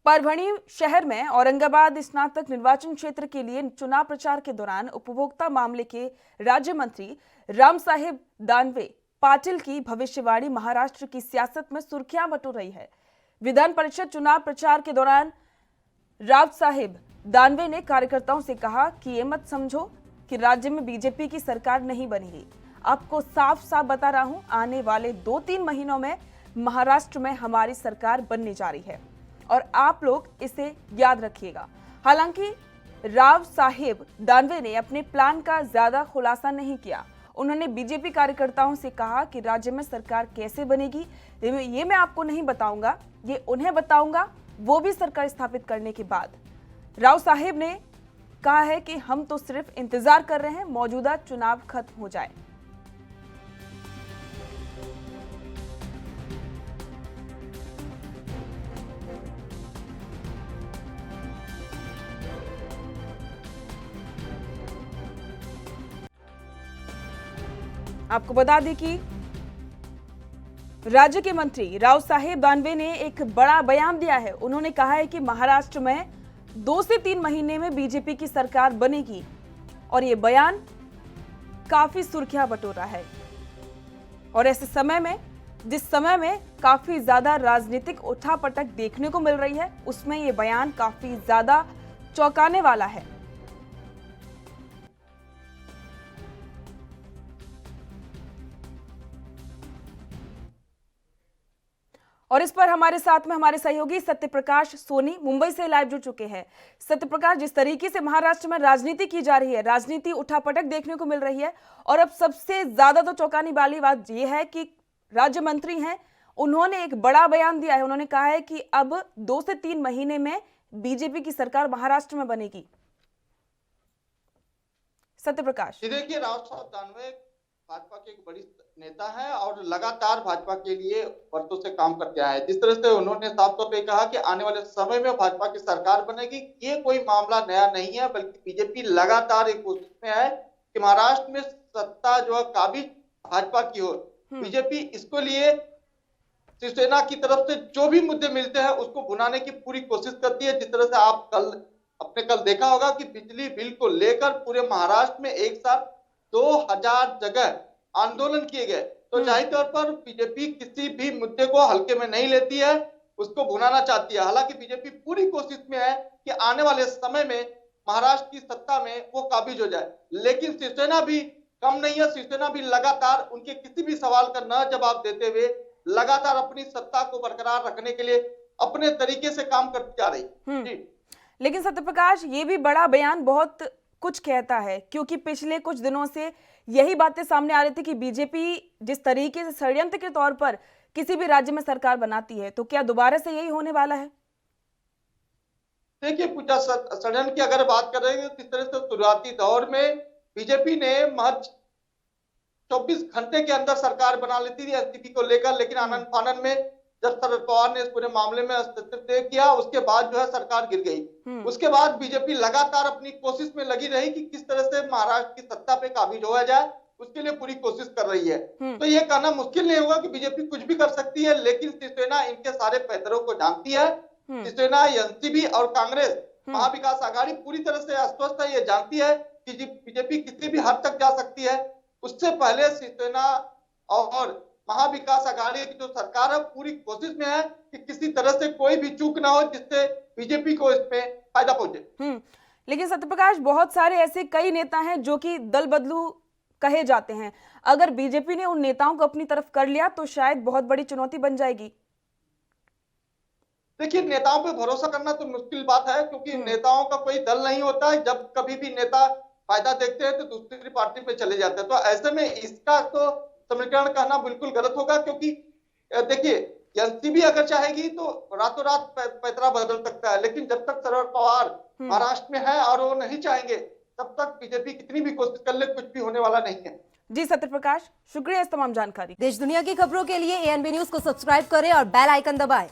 परभणी शहर में औरंगाबाद स्नातक निर्वाचन क्षेत्र के लिए चुनाव प्रचार के दौरान उपभोक्ता मामले के राज्य मंत्री राम साहेब दानवे पाटिल की भविष्यवाणी महाराष्ट्र की सियासत में सुर्खियां बटोर रही है। विधान परिषद चुनाव प्रचार के दौरान राव साहेब दानवे ने कार्यकर्ताओं से कहा कि ये मत समझो कि राज्य में बीजेपी की सरकार नहीं बनेगी। आपको साफ साफ बता रहा हूं, आने वाले 2-3 महीनों में महाराष्ट्र में हमारी सरकार बनने जा रही है और आप लोग इसे याद रखिएगा। हालांकि राव साहेब दानवे ने अपने प्लान का ज्यादा खुलासा नहीं किया। उन्होंने बीजेपी कार्यकर्ताओं से कहा कि राज्य में सरकार कैसे बनेगी ये मैं आपको नहीं बताऊंगा, ये उन्हें बताऊंगा, वो भी सरकार स्थापित करने के बाद। राव साहेब ने कहा है कि हम तो सिर्फ इंतजार कर रहे हैं मौजूदा चुनाव खत्म हो जाए। आपको बता दें कि राज्य के मंत्री राव साहेब दानवे ने एक बड़ा बयान दिया है। उन्होंने कहा है कि महाराष्ट्र में 2 से 3 महीने में बीजेपी की सरकार बनेगी और ये बयान काफी सुर्खियां बटोर रहा है। और ऐसे समय में जिस समय में काफी ज्यादा राजनीतिक उठापटक देखने को मिल रही है, उसमें ये बयान काफी ज्यादा चौंकाने वाला है। और इस पर हमारे साथ में हमारे सहयोगी सत्यप्रकाश सोनी मुंबई से लाइव जुड़ चुके हैं। सत्यप्रकाश, जिस तरीके से महाराष्ट्र में राजनीति की जा रही है, राजनीति उठापटक देखने को मिल रही है और अब सबसे ज्यादा तो चौंकाने वाली बात यह है कि राज्य मंत्री हैं, उन्होंने एक बड़ा बयान दिया है। उन्होंने कहा है कि अब 2 से 3 महीने में बीजेपी की सरकार महाराष्ट्र में बनेगी। सत्यप्रकाश, देखिए, राव साहब दानवे भाजपा के एक बड़ी नेता है और लगातार भाजपा के लिए वर्षों से काम करते आए हैं। जिस तरह से उन्होंने साफ तौर पे कहा कि आने वाले समय में भाजपा की सरकार बनेगी, ये कोई मामला नया नहीं है, बल्कि बीजेपी लगातार एक कोशिश में है कि महाराष्ट्र में सत्ता जो है काबिज भाजपा की हो। बीजेपी इसको लिए शिवसेना की तरफ से जो भी मुद्दे मिलते हैं उसको भुनाने की पूरी कोशिश करती है। जिस तरह से आप कल देखा होगा कि बिजली बिल को लेकर पूरे महाराष्ट्र में एक साथ 2000 जगह आंदोलन किए गए। तो जाहिर तौर पर बीजेपी किसी भी मुद्दे को हल्के में नहीं लेती है, उसको भुनाना चाहती है। हालांकि बीजेपी पूरी कोशिश में है कि आने वाले समय में महाराष्ट्र की सत्ता में वो काबिज हो जाए, लेकिन शिवसेना भी कम नहीं है। शिवसेना भी लगातार उनके किसी भी सवाल का न जवाब देते हुए लगातार अपनी सत्ता को बरकरार रखने के लिए अपने तरीके से काम करती जा रही। लेकिन सत्यप्रकाश, ये भी बड़ा बयान बहुत कुछ कहता है, क्योंकि पिछले कुछ दिनों से यही बातें सामने आ रही थी कि बीजेपी जिस तरीके से षड्यंत्र के तौर पर किसी भी राज्य में सरकार बनाती है, तो क्या दोबारा से यही होने वाला है? देखिए, पूजा षड्यंत्र की अगर बात कर रहे हैं तो इस तरह से शुरुआती दौर में बीजेपी ने महज 24 घंटे के अंदर सरकार बना लेती थी एनसीपी को लेकर, लेकिन आनंद फानन में जब शरद पवार ने इस पूरे मामले में हस्तक्षेप किया, उसके बाद जो है सरकार गिर गई। उसके बाद बीजेपी लगातार अपनी कोशिश में लगी रही कि किस तरह से महाराष्ट्र की सत्ता पे काबिज होया जाए, उसके लिए पूरी कोशिश कर रही है। तो ये कहना मुश्किल नहीं होगा कि बीजेपी कुछ भी कर सकती है, लेकिन शिवसेना इनके सारे पैतरों को जानती है। शिवसेना, एनसीपी और कांग्रेस महाविकास आघाड़ी पूरी तरह से अस्वस्थ है। ये जानती है कि बीजेपी किसी भी हद तक जा सकती है। उससे पहले शिवसेना और महाविकास आघाड़ी की जो सरकार है पूरी कोशिश में है कि किसी तरह से कोई भी चूक ना हो जिससे बीजेपी को इसमें फायदा पहुंचे। लेकिन सत्यप्रकाश, बहुत सारे ऐसे कई नेता हैं जो कि दल बदलू कहे जाते हैं। अगर बीजेपी ने उन नेताओं को अपनी तरफ कर लिया तो शायद बहुत बड़ी चुनौती बन जाएगी। देखिए, नेताओं पे भरोसा करना तो मुश्किल बात है, क्योंकि नेताओं का कोई दल नहीं होता है। जब कभी भी नेता फायदा देखते हैं तो दूसरी पार्टी पे चले जाते हैं। तो ऐसे में इसका तो समीकरण कहना बिल्कुल गलत होगा, क्योंकि देखिए, एनसीपी अगर चाहेगी तो रातों रात पैतरा बदल सकता है, लेकिन जब तक शरद पवार महाराष्ट्र में है और वो नहीं चाहेंगे, तब तक बीजेपी कितनी भी कोशिश कर ले, कुछ भी होने वाला नहीं है। जी सत्यप्रकाश, शुक्रिया इस तमाम जानकारी। देश दुनिया की खबरों के लिए एएनबी न्यूज को सब्सक्राइब करें और बेल आइकन दबाएं।